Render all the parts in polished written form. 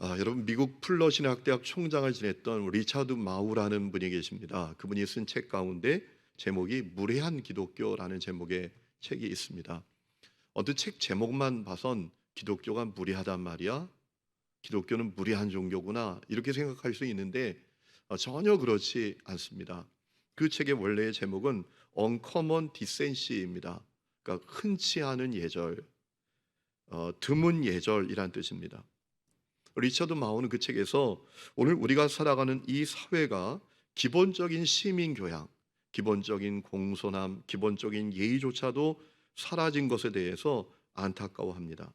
여러분 미국 플러신학대학 총장을 지냈던 리차드 마우라는 분이 계십니다. 그분이 쓴 책 가운데 제목이 무례한 기독교라는 제목의 책이 있습니다. 어떤 책 제목만 봐선 기독교가 무례하단 말이야, 기독교는 무례한 종교구나 이렇게 생각할 수 있는데 전혀 그렇지 않습니다. 그 책의 원래의 제목은 Uncommon Decency입니다. 그러니까 흔치 않은 예절, 드문 예절이란 뜻입니다. 리처드 마우는 그 책에서 오늘 우리가 살아가는 이 사회가 기본적인 시민 교양, 기본적인 공손함, 기본적인 예의조차도 사라진 것에 대해서 안타까워합니다.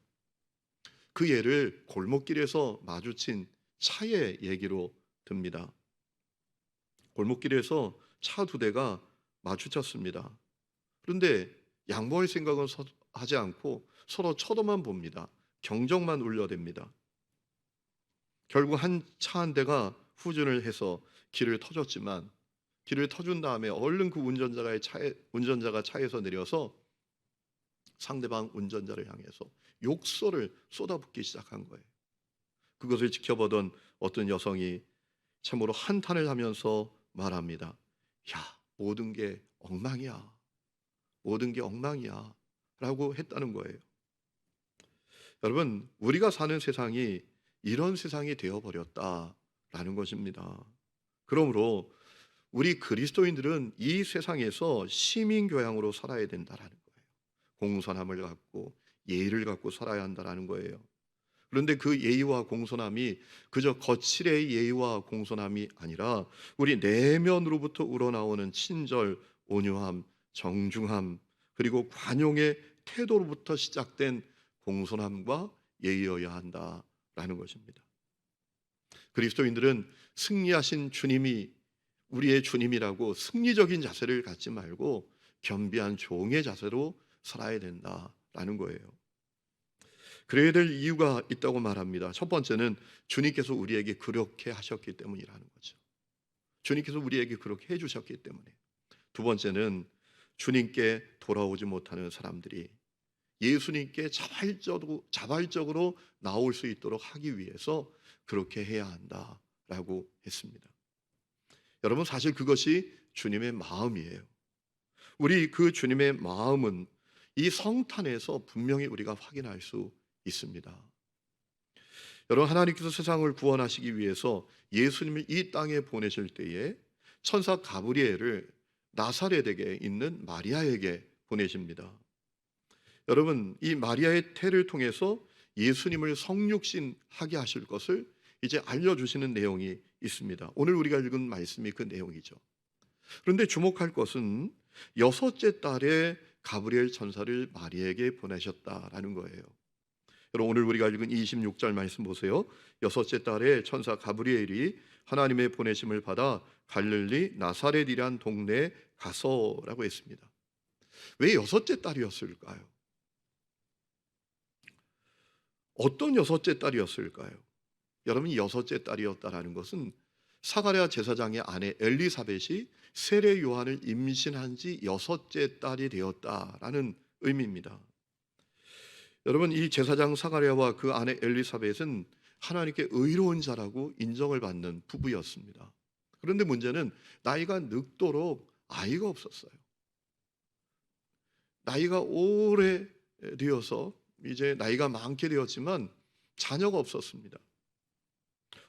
그 예를 골목길에서 마주친 차의 얘기로 듭니다. 골목길에서 차 두 대가 마주쳤습니다. 그런데 양보할 생각은 하지 않고 서로 쳐다만 봅니다. 경적만 울려댑니다. 결국 차 한 대가 후진을 해서 길을 터줬지만, 길을 터준 다음에 얼른 그 운전자가 차에서 내려서 상대방 운전자를 향해서 욕설을 쏟아붓기 시작한 거예요. 그것을 지켜보던 어떤 여성이 참으로 한탄을 하면서 말합니다. 야, 모든 게 엉망이야. 모든 게 엉망이야. 라고 했다는 거예요. 여러분, 우리가 사는 세상이 이런 세상이 되어버렸다라는 것입니다. 그러므로 우리 그리스도인들은 이 세상에서 시민교양으로 살아야 된다라는 거예요. 공손함을 갖고 예의를 갖고 살아야 한다라는 거예요. 그런데 그 예의와 공손함이 그저 거칠의 예의와 공손함이 아니라 우리 내면으로부터 우러나오는 친절, 온유함, 정중함, 그리고 관용의 태도로부터 시작된 공손함과 예의여야 한다라는 것입니다. 그리스도인들은 승리하신 주님이 우리의 주님이라고 승리적인 자세를 갖지 말고 겸비한 종의 자세로 살아야 된다라는 거예요. 그래야 될 이유가 있다고 말합니다. 첫 번째는 주님께서 우리에게 그렇게 하셨기 때문이라는 거죠. 주님께서 우리에게 그렇게 해주셨기 때문에. 두 번째는 주님께 돌아오지 못하는 사람들이 예수님께 자발적으로 나올 수 있도록 하기 위해서 그렇게 해야 한다라고 했습니다. 여러분, 사실 그것이 주님의 마음이에요. 우리 그 주님의 마음은 이 성탄에서 분명히 우리가 확인할 수 있습니다. 여러분, 하나님께서 세상을 구원하시기 위해서 예수님을 이 땅에 보내실 때에 천사 가브리엘을 나사렛에 있는 마리아에게 보내십니다. 여러분, 이 마리아의 태를 통해서 예수님을 성육신하게 하실 것을 이제 알려주시는 내용이 있습니다. 오늘 우리가 읽은 말씀이 그 내용이죠. 그런데 주목할 것은 여섯째 달에 가브리엘 천사를 마리아에게 보내셨다라는 거예요. 여러분, 오늘 우리가 읽은 26절 말씀 보세요. 여섯째 달에 천사 가브리엘이 하나님의 보내심을 받아 갈릴리 나사렛이란 동네에 가서라고 했습니다. 왜 여섯째 달이었을까요? 어떤 여섯째 딸이었을까요? 여러분, 여섯째 딸이었다라는 것은 사가랴 제사장의 아내 엘리사벳이 세례 요한을 임신한 지 여섯째 딸이 되었다라는 의미입니다. 여러분, 이 제사장 사가랴와 그 아내 엘리사벳은 하나님께 의로운 자라고 인정을 받는 부부였습니다. 그런데 문제는 나이가 늙도록 아이가 없었어요. 나이가 오래 되어서 이제 나이가 많게 되었지만 자녀가 없었습니다.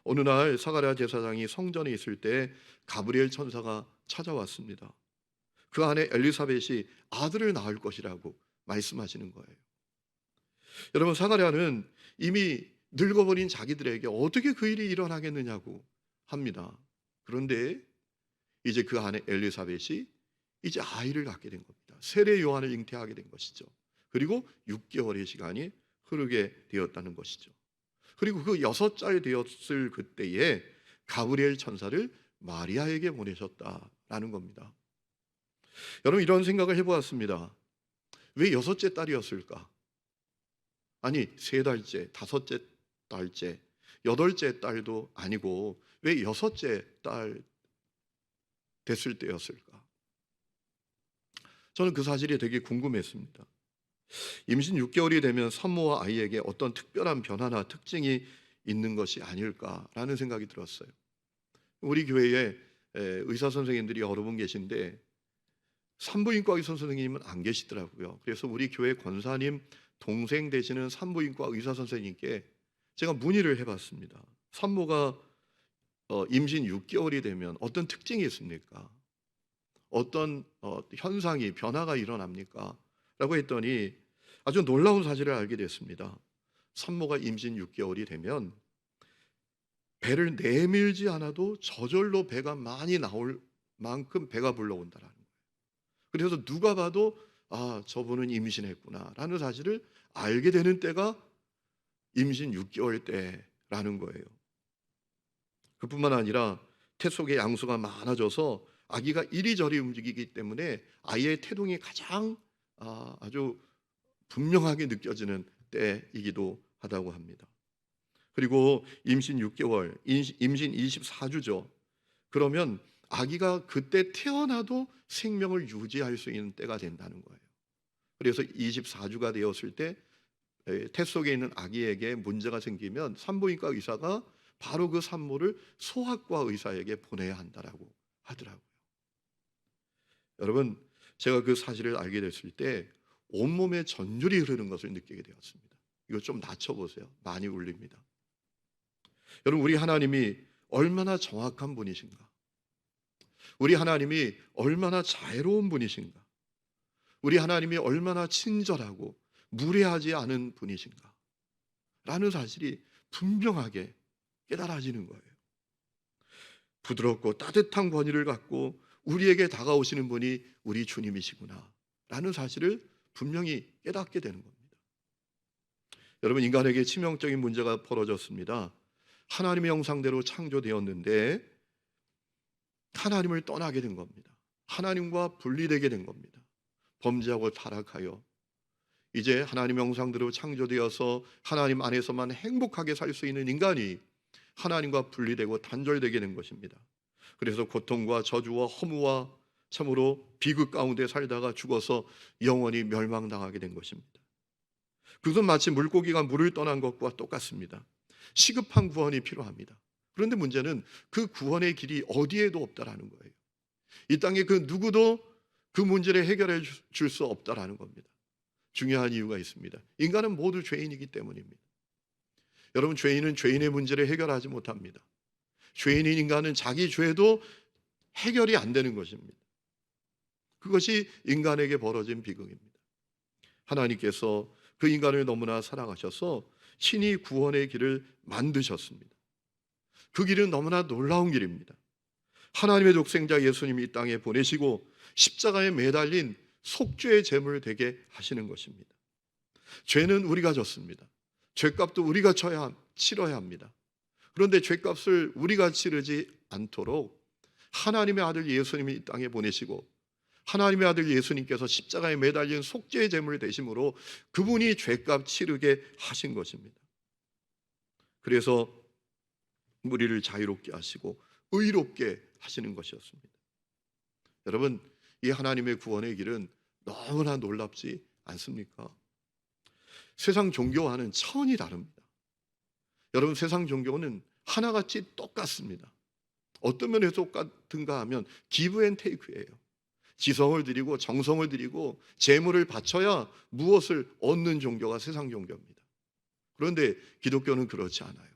어느 날 사가랴 제사장이 성전에 있을 때 가브리엘 천사가 찾아왔습니다. 그 안에 엘리사벳이 아들을 낳을 것이라고 말씀하시는 거예요. 여러분, 사가랴는 이미 늙어버린 자기들에게 어떻게 그 일이 일어나겠느냐고 합니다. 그런데 이제 그 안에 엘리사벳이 이제 아이를 갖게 된 겁니다. 세례 요한을 잉태하게 된 것이죠. 그리고 6개월의 시간이 흐르게 되었다는 것이죠. 그리고 그 6살 되었을 그때에 가브리엘 천사를 마리아에게 보내셨다라는 겁니다. 여러분, 이런 생각을 해보았습니다. 왜 6째 딸이었을까? 아니, 3달째, 5째 달째, 8째 딸도 아니고 왜 6째 딸 됐을 때였을까? 저는 그 사실이 되게 궁금했습니다. 임신 6개월이 되면 산모와 아이에게 어떤 특별한 변화나 특징이 있는 것이 아닐까라는 생각이 들었어요. 우리 교회에 의사 선생님들이 여러 분 계신데 산부인과 의사 선생님은 안 계시더라고요. 그래서 우리 교회 권사님 동생 되시는 산부인과 의사 선생님께 제가 문의를 해봤습니다. 산모가 임신 6개월이 되면 어떤 특징이 있습니까? 어떤 현상이 변화가 일어납니까? 라고 했더니 아주 놀라운 사실을 알게 됐습니다. 산모가 임신 6개월이 되면 배를 내밀지 않아도 저절로 배가 많이 나올 만큼 배가 불러온다라는 거예요. 그래서 누가 봐도 아, 저분은 임신했구나라는 사실을 알게 되는 때가 임신 6개월 때라는 거예요. 그뿐만 아니라 태 속에 양수가 많아져서 아기가 이리저리 움직이기 때문에 아이의 태동이 가장 아주 분명하게 느껴지는 때이기도 하다고 합니다. 그리고 임신 6개월, 임신 24주죠. 그러면 아기가 그때 태어나도 생명을 유지할 수 있는 때가 된다는 거예요. 그래서 24주가 되었을 때 태 속에 있는 아기에게 문제가 생기면 산부인과 의사가 바로 그 산모를 소아과 의사에게 보내야 한다라고 하더라고요. 여러분, 제가 그 사실을 알게 됐을 때 온몸에 전율이 흐르는 것을 느끼게 되었습니다. 이거 좀 낮춰보세요. 많이 울립니다. 여러분, 우리 하나님이 얼마나 정확한 분이신가? 우리 하나님이 얼마나 자애로운 분이신가? 우리 하나님이 얼마나 친절하고 무례하지 않은 분이신가? 라는 사실이 분명하게 깨달아지는 거예요. 부드럽고 따뜻한 권위를 갖고 우리에게 다가오시는 분이 우리 주님이시구나 라는 사실을 분명히 깨닫게 되는 겁니다. 여러분, 인간에게 치명적인 문제가 벌어졌습니다. 하나님의 형상대로 창조되었는데 하나님을 떠나게 된 겁니다. 하나님과 분리되게 된 겁니다. 범죄하고 타락하여 이제 하나님의 형상대로 창조되어서 하나님 안에서만 행복하게 살 수 있는 인간이 하나님과 분리되고 단절되게 된 것입니다. 그래서 고통과 저주와 허무와 참으로 비극 가운데 살다가 죽어서 영원히 멸망당하게 된 것입니다. 그것은 마치 물고기가 물을 떠난 것과 똑같습니다. 시급한 구원이 필요합니다. 그런데 문제는 그 구원의 길이 어디에도 없다라는 거예요. 이 땅에 그 누구도 그 문제를 해결해 줄 수 없다라는 겁니다. 중요한 이유가 있습니다. 인간은 모두 죄인이기 때문입니다. 여러분, 죄인은 죄인의 문제를 해결하지 못합니다. 죄인인 인간은 자기 죄도 해결이 안 되는 것입니다. 그것이 인간에게 벌어진 비극입니다. 하나님께서 그 인간을 너무나 사랑하셔서 신이 구원의 길을 만드셨습니다. 그 길은 너무나 놀라운 길입니다. 하나님의 독생자 예수님이 이 땅에 보내시고 십자가에 매달린 속죄의 제물 되게 하시는 것입니다. 죄는 우리가 졌습니다. 죄값도 우리가 치러야 합니다. 그런데 죄값을 우리가 치르지 않도록 하나님의 아들 예수님이 이 땅에 보내시고 하나님의 아들 예수님께서 십자가에 매달린 속죄의 제물 되심으로 그분이 죄값 치르게 하신 것입니다. 그래서 우리를 자유롭게 하시고 의롭게 하시는 것이었습니다. 여러분, 이 하나님의 구원의 길은 너무나 놀랍지 않습니까? 세상 종교와는 차원이 다릅니다. 여러분, 세상 종교는 하나같이 똑같습니다. 어떤 면에서 똑같은가 하면 기브 앤 테이크예요. 지성을 드리고 정성을 드리고 재물을 바쳐야 무엇을 얻는 종교가 세상 종교입니다. 그런데 기독교는 그렇지 않아요.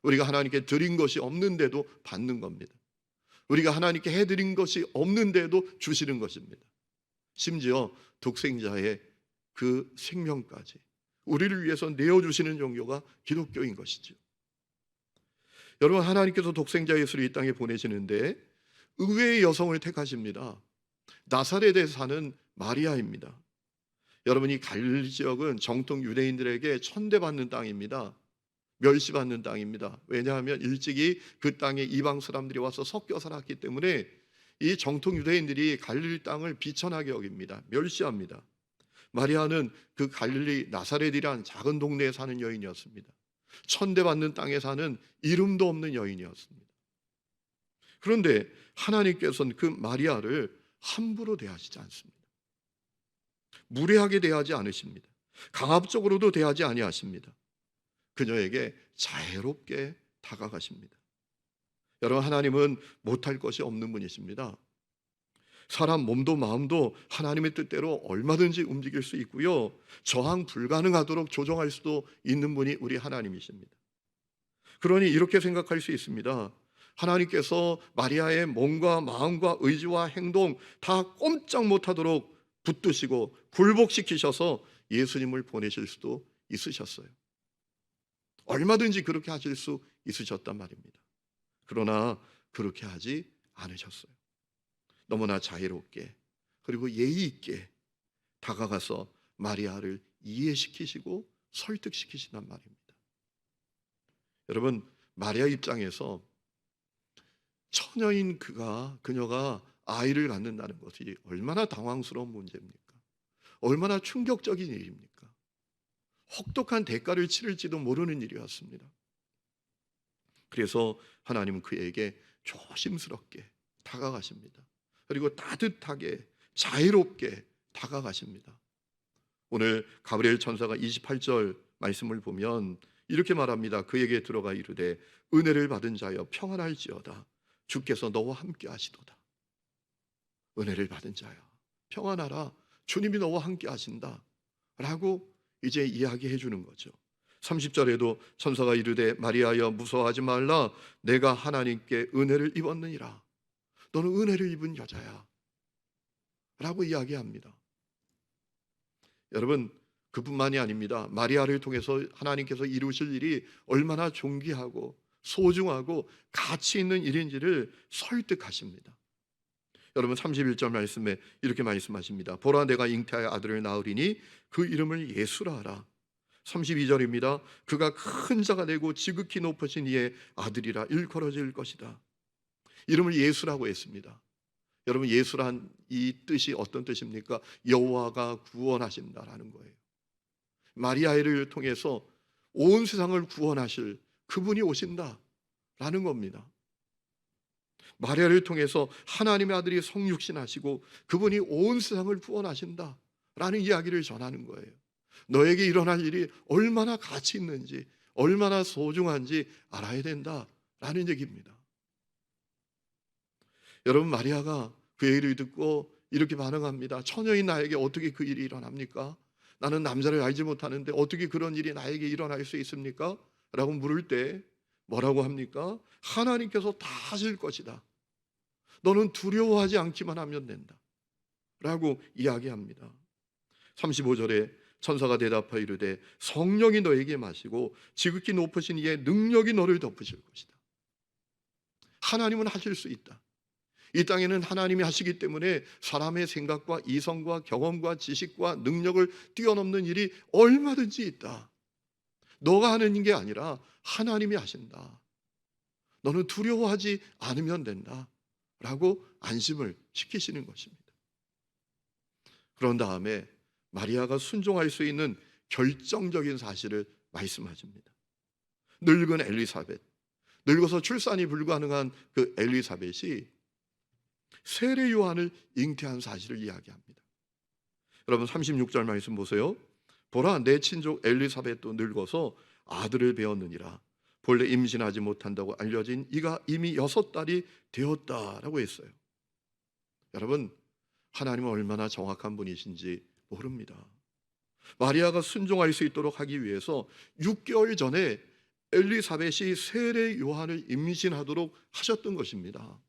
우리가 하나님께 드린 것이 없는데도 받는 겁니다. 우리가 하나님께 해드린 것이 없는데도 주시는 것입니다. 심지어 독생자의 그 생명까지 우리를 위해서 내어주시는 종교가 기독교인 것이죠. 여러분, 하나님께서 독생자 예수를 이 땅에 보내시는데 의외의 여성을 택하십니다. 나사렛에 사는 마리아입니다. 여러분, 이 갈릴리 지역은 정통 유대인들에게 천대받는 땅입니다. 멸시받는 땅입니다. 왜냐하면 일찍이 그 땅에 이방 사람들이 와서 섞여 살았기 때문에 이 정통 유대인들이 갈릴리 땅을 비천하게 여깁니다. 멸시합니다. 마리아는 그 갈릴리 나사렛이란 작은 동네에 사는 여인이었습니다. 천대받는 땅에 사는 이름도 없는 여인이었습니다. 그런데 하나님께서는 그 마리아를 함부로 대하시지 않습니다. 무례하게 대하지 않으십니다. 강압적으로도 대하지 아니하십니다. 그녀에게 자애롭게 다가가십니다. 여러분, 하나님은 못할 것이 없는 분이십니다. 사람 몸도 마음도 하나님의 뜻대로 얼마든지 움직일 수 있고요, 저항 불가능하도록 조정할 수도 있는 분이 우리 하나님이십니다. 그러니 이렇게 생각할 수 있습니다. 하나님께서 마리아의 몸과 마음과 의지와 행동 다 꼼짝 못하도록 붙드시고 굴복시키셔서 예수님을 보내실 수도 있으셨어요. 얼마든지 그렇게 하실 수 있으셨단 말입니다. 그러나 그렇게 하지 않으셨어요. 너무나 자유롭게 그리고 예의 있게 다가가서 마리아를 이해시키시고 설득시키신단 말입니다. 여러분, 마리아 입장에서 처녀인 그녀가 아이를 갖는다는 것이 얼마나 당황스러운 문제입니까? 얼마나 충격적인 일입니까? 혹독한 대가를 치를지도 모르는 일이었습니다. 그래서 하나님은 그에게 조심스럽게 다가가십니다. 그리고 따뜻하게 자유롭게 다가가십니다. 오늘 가브리엘 천사가 28절 말씀을 보면 이렇게 말합니다. 그에게 들어가 이르되 은혜를 받은 자여 평안할지어다. 주께서 너와 함께 하시도다. 은혜를 받은 자여 평안하라. 주님이 너와 함께 하신다 라고 이제 이야기해 주는 거죠. 30절에도 천사가 이르되 마리아여 무서워하지 말라. 내가 하나님께 은혜를 입었느니라. 너는 은혜를 입은 여자야 라고 이야기합니다. 여러분, 그뿐만이 아닙니다. 마리아를 통해서 하나님께서 이루실 일이 얼마나 존귀하고 소중하고 가치 있는 일인지를 설득하십니다. 여러분, 31절 말씀에 이렇게 말씀하십니다. 보라, 내가 잉태하여 아들을 낳으리니 그 이름을 예수라 하라. 32절입니다. 그가 큰 자가 되고 지극히 높으신 이의 아들이라 일컬어질 것이다. 이름을 예수라고 했습니다. 여러분, 예수란 이 뜻이 어떤 뜻입니까? 여호와가 구원하신다라는 거예요. 마리아를 통해서 온 세상을 구원하실 그분이 오신다라는 겁니다. 마리아를 통해서 하나님의 아들이 성육신하시고 그분이 온 세상을 구원하신다라는 이야기를 전하는 거예요. 너에게 일어날 일이 얼마나 가치 있는지, 얼마나 소중한지 알아야 된다라는 얘기입니다. 여러분, 마리아가 그 얘기를 듣고 이렇게 반응합니다. 처녀인 나에게 어떻게 그 일이 일어납니까? 나는 남자를 알지 못하는데 어떻게 그런 일이 나에게 일어날 수 있습니까? 라고 물을 때 뭐라고 합니까? 하나님께서 다 하실 것이다. 너는 두려워하지 않기만 하면 된다 라고 이야기합니다. 35절에 천사가 대답하여 이르되 성령이 너에게 마시고 지극히 높으신 이의 능력이 너를 덮으실 것이다. 하나님은 하실 수 있다. 이 땅에는 하나님이 하시기 때문에 사람의 생각과 이성과 경험과 지식과 능력을 뛰어넘는 일이 얼마든지 있다. 너가 하는 게 아니라 하나님이 하신다. 너는 두려워하지 않으면 된다 라고 안심을 시키시는 것입니다. 그런 다음에 마리아가 순종할 수 있는 결정적인 사실을 말씀하십니다. 늙은 엘리사벳, 늙어서 출산이 불가능한 그 엘리사벳이 세례 요한을 잉태한 사실을 이야기합니다. 여러분, 36절 말씀 보세요. 보라, 내 친족 엘리사벳도 늙어서 아들을 배었느니라. 본래 임신하지 못한다고 알려진 이가 이미 6달이 되었다라고 했어요. 여러분, 하나님은 얼마나 정확한 분이신지 모릅니다. 마리아가 순종할 수 있도록 하기 위해서 6개월 전에 엘리사벳이 세례 요한을 임신하도록 하셨던 것입니다.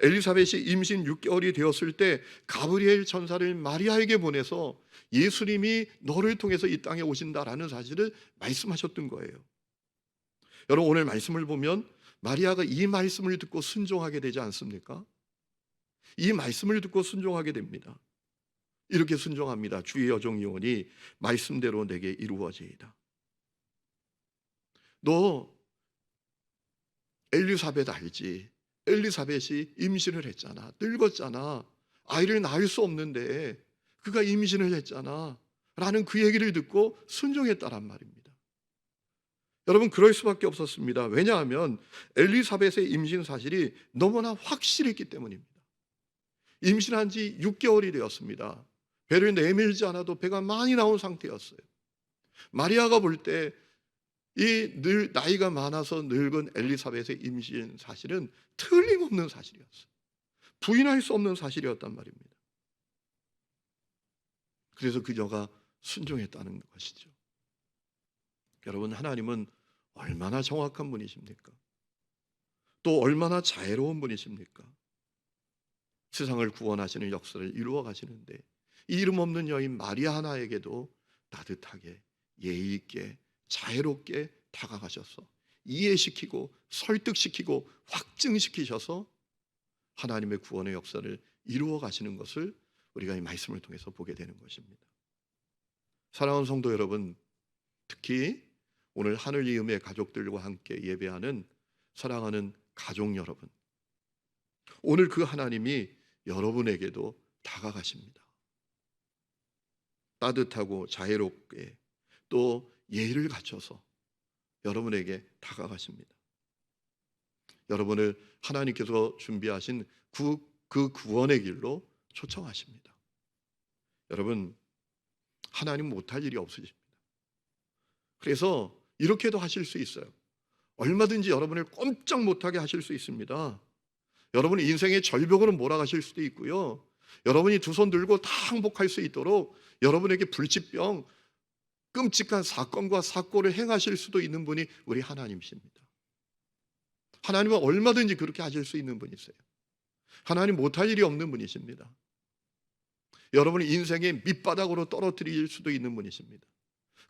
엘리사벳이 임신 6개월이 되었을 때 가브리엘 천사를 마리아에게 보내서 예수님이 너를 통해서 이 땅에 오신다라는 사실을 말씀하셨던 거예요. 여러분, 오늘 말씀을 보면 마리아가 이 말씀을 듣고 순종하게 되지 않습니까? 이 말씀을 듣고 순종하게 됩니다. 이렇게 순종합니다. 주의 여종 요원이 말씀대로 내게 이루어지이다. 너 엘리사벳 알지? 엘리사벳이 임신을 했잖아. 늙었잖아. 아이를 낳을 수 없는데 그가 임신을 했잖아 라는 그 얘기를 듣고 순종했다란 말입니다. 여러분, 그럴 수밖에 없었습니다. 왜냐하면 엘리사벳의 임신 사실이 너무나 확실했기 때문입니다. 임신한 지 6개월이 되었습니다. 배를 내밀지 않아도 배가 많이 나온 상태였어요. 마리아가 볼 때 이 늘 나이가 많아서 늙은 엘리사벳의 임신 사실은 틀림없는 사실이었어요. 부인할 수 없는 사실이었단 말입니다. 그래서 그녀가 순종했다는 것이죠. 여러분, 하나님은 얼마나 정확한 분이십니까? 또 얼마나 자애로운 분이십니까? 세상을 구원하시는 역사를 이루어 가시는데 이 이름 없는 여인 마리아 하나에게도 따뜻하게 예의 있게 자애롭게 다가가셔서 이해시키고 설득시키고 확증시키셔서 하나님의 구원의 역사를 이루어 가시는 것을 우리가 이 말씀을 통해서 보게 되는 것입니다. 사랑하는 성도 여러분, 특히 오늘 하늘 이음의 가족들과 함께 예배하는 사랑하는 가족 여러분, 오늘 그 하나님이 여러분에게도 다가가십니다. 따뜻하고 자애롭게 또 예의를 갖춰서 여러분에게 다가가십니다. 여러분을 하나님께서 준비하신 그 구원의 길로 초청하십니다. 여러분, 하나님 못할 일이 없으십니다. 그래서 이렇게도 하실 수 있어요. 얼마든지 여러분을 꼼짝 못하게 하실 수 있습니다. 여러분이 인생의 절벽으로 몰아가실 수도 있고요. 여러분이 두 손 들고 다 항복할 수 있도록 여러분에게 불치병, 끔찍한 사건과 사고를 행하실 수도 있는 분이 우리 하나님이십니다. 하나님은 얼마든지 그렇게 하실 수 있는 분이세요. 하나님 못할 일이 없는 분이십니다. 여러분이 인생의 밑바닥으로 떨어뜨릴 수도 있는 분이십니다.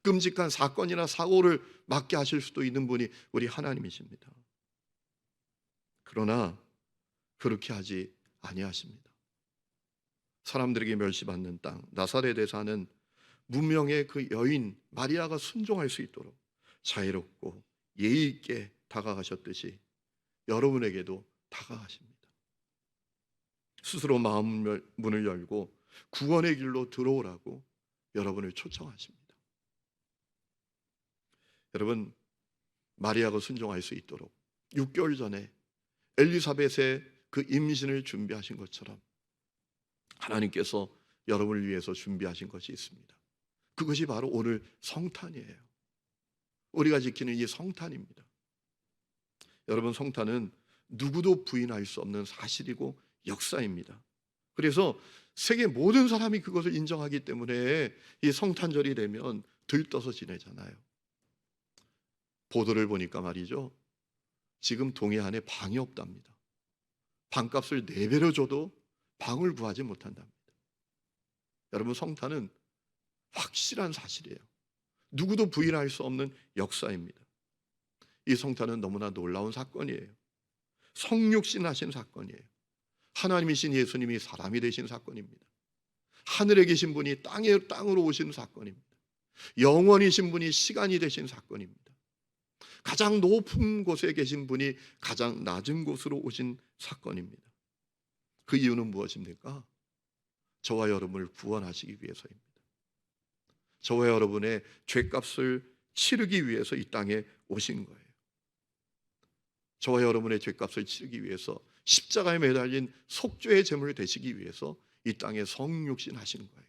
끔찍한 사건이나 사고를 맞게 하실 수도 있는 분이 우리 하나님이십니다. 그러나 그렇게 하지 아니하십니다. 사람들에게 멸시받는 땅 나사렛에 사는 무명의 그 여인 마리아가 순종할 수 있도록 자애롭고 예의 있게 다가가셨듯이 여러분에게도 다가가십니다. 스스로 마음 문을 열고 구원의 길로 들어오라고 여러분을 초청하십니다. 여러분, 마리아가 순종할 수 있도록 6개월 전에 엘리사벳의 그 임신을 준비하신 것처럼 하나님께서 여러분을 위해서 준비하신 것이 있습니다. 그것이 바로 오늘 성탄이에요. 우리가 지키는 이 성탄입니다. 여러분, 성탄은 누구도 부인할 수 없는 사실이고 역사입니다. 그래서 세계 모든 사람이 그것을 인정하기 때문에 이 성탄절이 되면 들떠서 지내잖아요. 보도를 보니까 말이죠, 지금 동해안에 방이 없답니다. 방값을 4배로 줘도 방을 구하지 못한답니다. 여러분, 성탄은 확실한 사실이에요. 누구도 부인할 수 없는 역사입니다. 이 성탄은 너무나 놀라운 사건이에요. 성육신 하신 사건이에요. 하나님이신 예수님이 사람이 되신 사건입니다. 하늘에 계신 분이 땅으로 오신 사건입니다. 영원이신 분이 시간이 되신 사건입니다. 가장 높은 곳에 계신 분이 가장 낮은 곳으로 오신 사건입니다. 그 이유는 무엇입니까? 저와 여러분을 구원하시기 위해서입니다. 저와 여러분의 죄값을 치르기 위해서 이 땅에 오신 거예요. 저와 여러분의 죄값을 치르기 위해서 십자가에 매달린 속죄의 제물이 되시기 위해서 이 땅에 성육신 하신 거예요.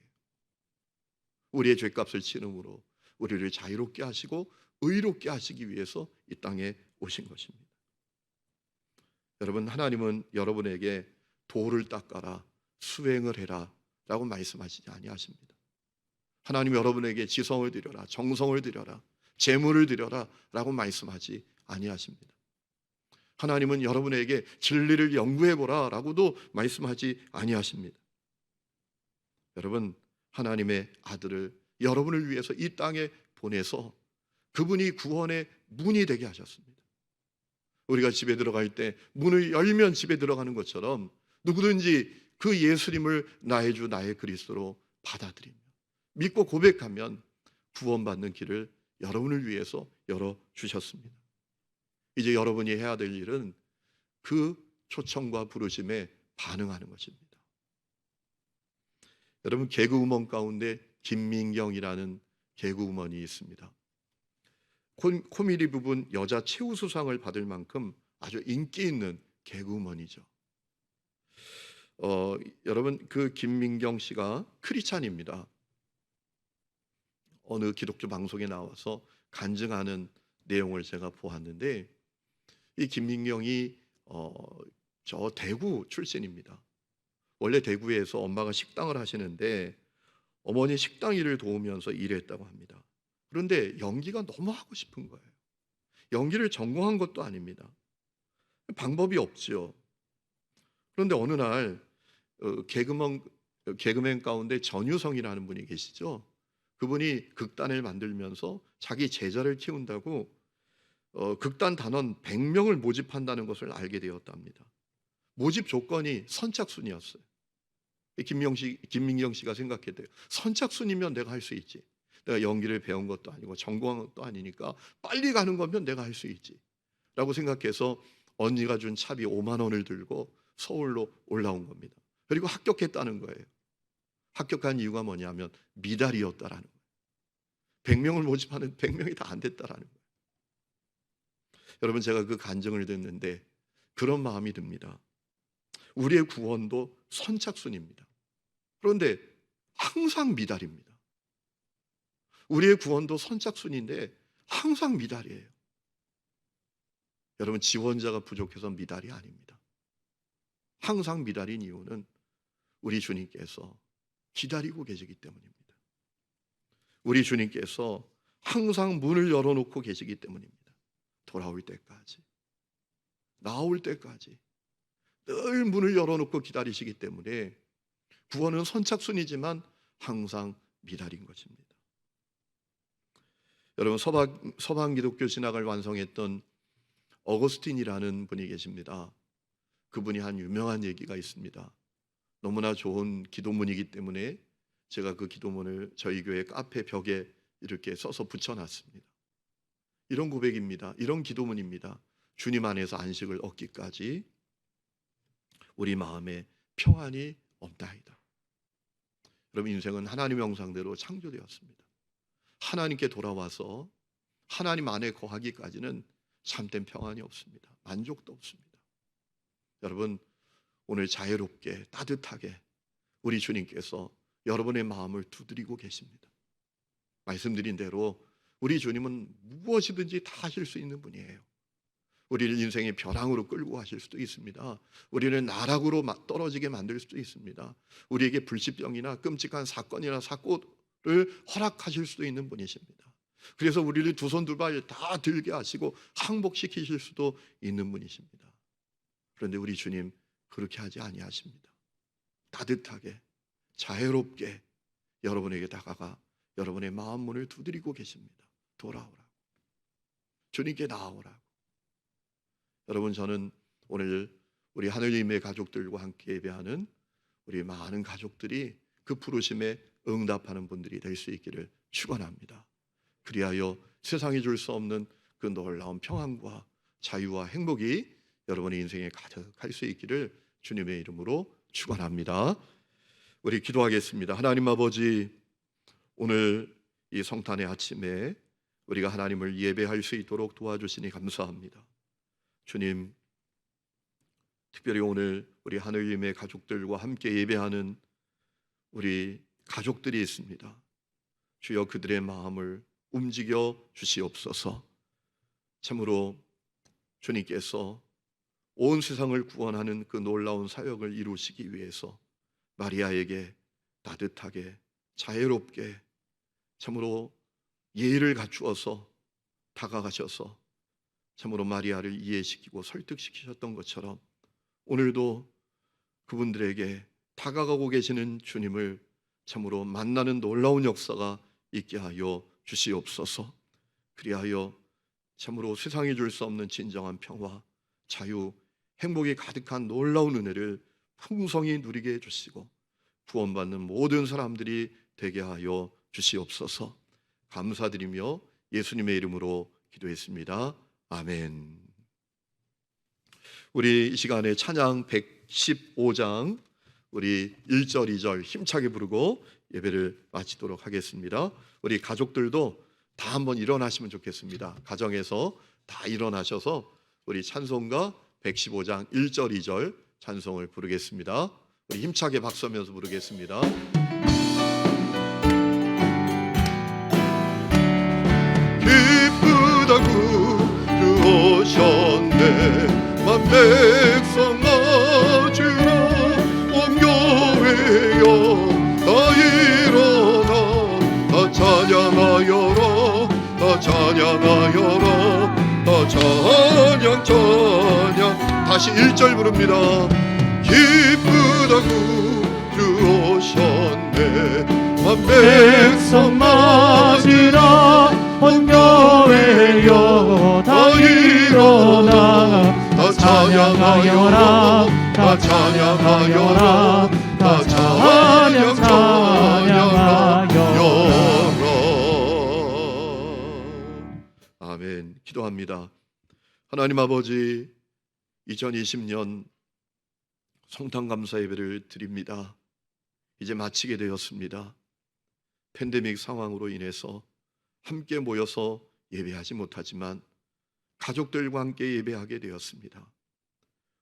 우리의 죄값을 치름으로 우리를 자유롭게 하시고 의롭게 하시기 위해서 이 땅에 오신 것입니다. 여러분, 하나님은 여러분에게 돌을 닦아라, 수행을 해라 라고 말씀하시지 아니하십니다. 하나님 여러분에게 지성을 드려라, 정성을 드려라, 재물을 드려라 라고 말씀하지 아니하십니다. 하나님은 여러분에게 진리를 연구해보라 라고도 말씀하지 아니하십니다. 여러분, 하나님의 아들을 여러분을 위해서 이 땅에 보내서 그분이 구원의 문이 되게 하셨습니다. 우리가 집에 들어갈 때 문을 열면 집에 들어가는 것처럼 누구든지 그 예수님을 나의 주 나의 그리스도로 받아들이며 믿고 고백하면 구원받는 길을 여러분을 위해서 열어주셨습니다. 이제 여러분이 해야 될 일은 그 초청과 부르심에 반응하는 것입니다. 여러분, 개그우먼 가운데 김민경이라는 개그우먼이 있습니다. 코미디 부분 여자 최우수상을 받을 만큼 아주 인기 있는 개그우먼이죠. 여러분, 그 김민경 씨가 크리스찬입니다. 어느 기독교 방송에 나와서 간증하는 내용을 제가 보았는데, 이 김민경이 저 대구 출신입니다. 원래 대구에서 엄마가 식당을 하시는데 어머니 식당 일을 도우면서 일했다고 합니다. 그런데 연기가 너무 하고 싶은 거예요. 연기를 전공한 것도 아닙니다. 방법이 없지요. 그런데 어느 날 개그맨 가운데 전유성이라는 분이 계시죠. 그분이 극단을 만들면서 자기 제자를 키운다고 극단 단원 100명을 모집한다는 것을 알게 되었답니다. 모집 조건이 선착순이었어요. 김민경 씨가 생각했대요. 선착순이면 내가 할 수 있지. 내가 연기를 배운 것도 아니고 전공한 것도 아니니까 빨리 가는 거면 내가 할 수 있지. 라고 생각해서 언니가 준 차비 5만 원을 들고 서울로 올라온 겁니다. 그리고 합격했다는 거예요. 합격한 이유가 뭐냐면 미달이었다라는 거예요. 100명을 모집하는 100명이 다 안 됐다라는 거예요. 여러분, 제가 그 간증을 듣는데 그런 마음이 듭니다. 우리의 구원도 선착순입니다. 그런데 항상 미달입니다. 우리의 구원도 선착순인데 항상 미달이에요. 여러분, 지원자가 부족해서 미달이 아닙니다. 항상 미달인 이유는 우리 주님께서 기다리고 계시기 때문입니다. 우리 주님께서 항상 문을 열어놓고 계시기 때문입니다. 돌아올 때까지, 나올 때까지 늘 문을 열어놓고 기다리시기 때문에 구원은 선착순이지만 항상 미달인 것입니다. 여러분, 서방 기독교 신학을 완성했던 어거스틴이라는 분이 계십니다. 그분이 한 유명한 얘기가 있습니다. 너무나 좋은 기도문이기 때문에 제가 그 기도문을 저희 교회 카페 벽에 이렇게 써서 붙여놨습니다. 이런 고백입니다. 이런 기도문입니다. 주님 안에서 안식을 얻기까지 우리 마음에 평안이 없나이다. 여러분, 인생은 하나님의 형상대로 창조되었습니다. 하나님께 돌아와서 하나님 안에 거하기까지는 참된 평안이 없습니다. 만족도 없습니다. 여러분, 오늘 자유롭게 따뜻하게 우리 주님께서 여러분의 마음을 두드리고 계십니다. 말씀드린 대로 우리 주님은 무엇이든지 다 하실 수 있는 분이에요. 우리를 인생의 벼랑으로 끌고 가실 수도 있습니다. 우리를 나락으로 떨어지게 만들 수도 있습니다. 우리에게 불치병이나 끔찍한 사건이나 사고를 허락하실 수도 있는 분이십니다. 그래서 우리를 두 손 두 발 다 들게 하시고 항복시키실 수도 있는 분이십니다. 그런데 우리 주님 그렇게 하지 아니하십니다. 따뜻하게 자유롭게 여러분에게 다가가 여러분의 마음 문을 두드리고 계십니다. 돌아오라고, 주님께 나아오라고. 여러분, 저는 오늘 우리 하늘님의 가족들과 함께 예배하는 우리 많은 가족들이 그 부르심에 응답하는 분들이 될 수 있기를 축원합니다. 그리하여 세상이 줄 수 없는 그 놀라운 평안과 자유와 행복이 여러분의 인생에 가득할 수 있기를 주님의 이름으로 축원합니다. 우리 기도하겠습니다. 하나님 아버지, 오늘 이 성탄의 아침에 우리가 하나님을 예배할 수 있도록 도와주시니 감사합니다. 주님, 특별히 오늘 우리 하늘님의 가족들과 함께 예배하는 우리 가족들이 있습니다. 주여, 그들의 마음을 움직여 주시옵소서. 참으로 주님께서 온 세상을 구원하는 그 놀라운 사역을 이루시기 위해서 마리아에게 따뜻하게 자유롭게 참으로 예의를 갖추어서 다가가셔서 참으로 마리아를 이해시키고 설득시키셨던 것처럼 오늘도 그분들에게 다가가고 계시는 주님을 참으로 만나는 놀라운 역사가 있게 하여 주시옵소서. 그리하여 참으로 세상이 줄 수 없는 진정한 평화, 자유, 행복이 가득한 놀라운 은혜를 풍성히 누리게 해주시고 구원받는 모든 사람들이 되게 하여 주시옵소서. 감사드리며 예수님의 이름으로 기도했습니다. 아멘. 우리 이 시간에 찬양 115장 우리 1절 2절 힘차게 부르고 예배를 마치도록 하겠습니다. 우리 가족들도 다 한번 일어나시면 좋겠습니다. 가정에서 다 일어나셔서 우리 찬송가 115장 1절 2절 찬송을 부르겠습니다. 우리 힘차게 박수하면서 부르겠습니다. 기쁘다고 다시 1절 부릅니다. 기쁘다 구주 오셨네. 백성 맞으라 온 교회여 다 일어나 다 찬양하여라 다 찬양하여라 다 찬양하여라. 아멘. 기도합니다. 하나님 아버지, 2020년 성탄 감사 예배를 드립니다. 이제 마치게 되었습니다. 팬데믹 상황으로 인해서 함께 모여서 예배하지 못하지만 가족들과 함께 예배하게 되었습니다.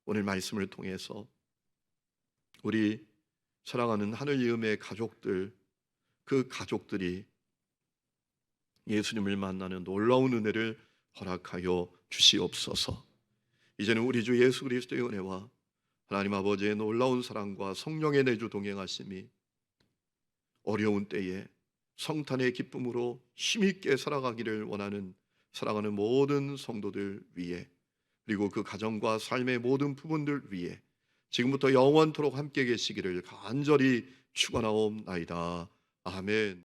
오늘 말씀을 통해서 우리 사랑하는 하늘이음의 가족들, 그 가족들이 예수님을 만나는 놀라운 은혜를 허락하여 주시옵소서. 이제는 우리 주 예수 그리스도의 은혜와 하나님 아버지의 놀라운 사랑과 성령의 내주 동행하심이 어려운 때에 성탄의 기쁨으로 힘있게 살아가기를 원하는 사랑하는 모든 성도들 위해, 그리고 그 가정과 삶의 모든 부분들 위해 지금부터 영원토록 함께 계시기를 간절히 축원하옵나이다. 아멘.